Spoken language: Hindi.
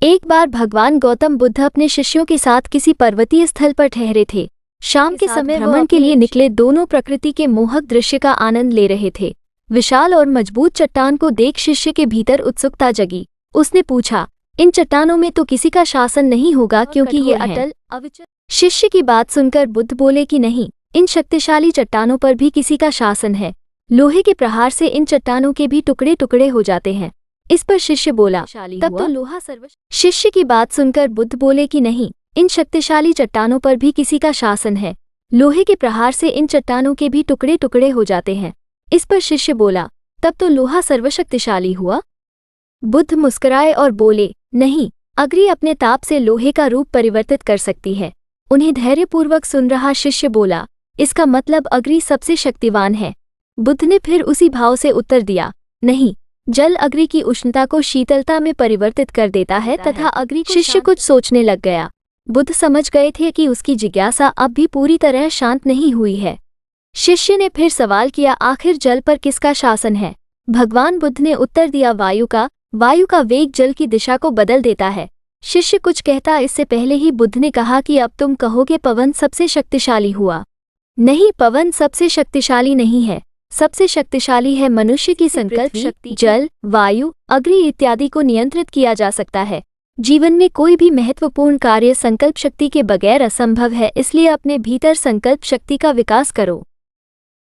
एक बार भगवान गौतम बुद्ध अपने शिष्यों के साथ किसी पर्वतीय स्थल पर ठहरे थे। शाम के समय भ्रमण के लिए निकले दोनों प्रकृति के मोहक दृश्य का आनंद ले रहे थे। विशाल और मजबूत चट्टान को देख शिष्य के भीतर उत्सुकता जगी। उसने पूछा, इन चट्टानों में तो किसी का शासन नहीं होगा क्योंकि ये अटल अविचल। शिष्य की बात सुनकर बुद्ध बोले कि नहीं, इन शक्तिशाली चट्टानों पर भी किसी का शासन है। लोहे के प्रहार से इन चट्टानों के भी टुकड़े टुकड़े हो जाते हैं। इस पर शिष्य बोला, तब तो लोहा सर्वशक्तिशाली। शिष्य की बात सुनकर बुद्ध बोले कि नहीं, इन शक्तिशाली चट्टानों पर भी किसी का शासन है। लोहे के प्रहार से इन चट्टानों के भी टुकड़े टुकड़े हो जाते हैं। इस पर शिष्य बोला, तब तो लोहा सर्वशक्तिशाली हुआ। बुद्ध मुस्कुराए और बोले, नहीं, अग्नि अपने ताप से लोहे का रूप परिवर्तित कर सकती है। उन्हें धैर्यपूर्वक सुन रहा शिष्य बोला, इसका मतलब अग्नि सबसे शक्तिवान है। बुद्ध ने फिर उसी भाव से उत्तर दिया, नहीं, जल अग्नि की उष्णता को शीतलता में परिवर्तित कर देता है तथा अग्नि को। शिष्य कुछ सोचने लग गया। बुद्ध समझ गए थे कि उसकी जिज्ञासा अब भी पूरी तरह शांत नहीं हुई है। शिष्य ने फिर सवाल किया, आखिर जल पर किसका शासन है? भगवान बुद्ध ने उत्तर दिया, वायु का। वायु का वेग जल की दिशा को बदल देता है। शिष्य कुछ कहता इससे पहले ही बुद्ध ने कहा कि अब तुम कहोगे पवन सबसे शक्तिशाली हुआ। नहीं, पवन सबसे शक्तिशाली नहीं है। सबसे शक्तिशाली है मनुष्य की संकल्प शक्ति। जल, वायु, अग्नि इत्यादि को नियंत्रित किया जा सकता है। जीवन में कोई भी महत्वपूर्ण कार्य संकल्प शक्ति के बगैर असंभव है, इसलिए अपने भीतर संकल्प शक्ति का विकास करो।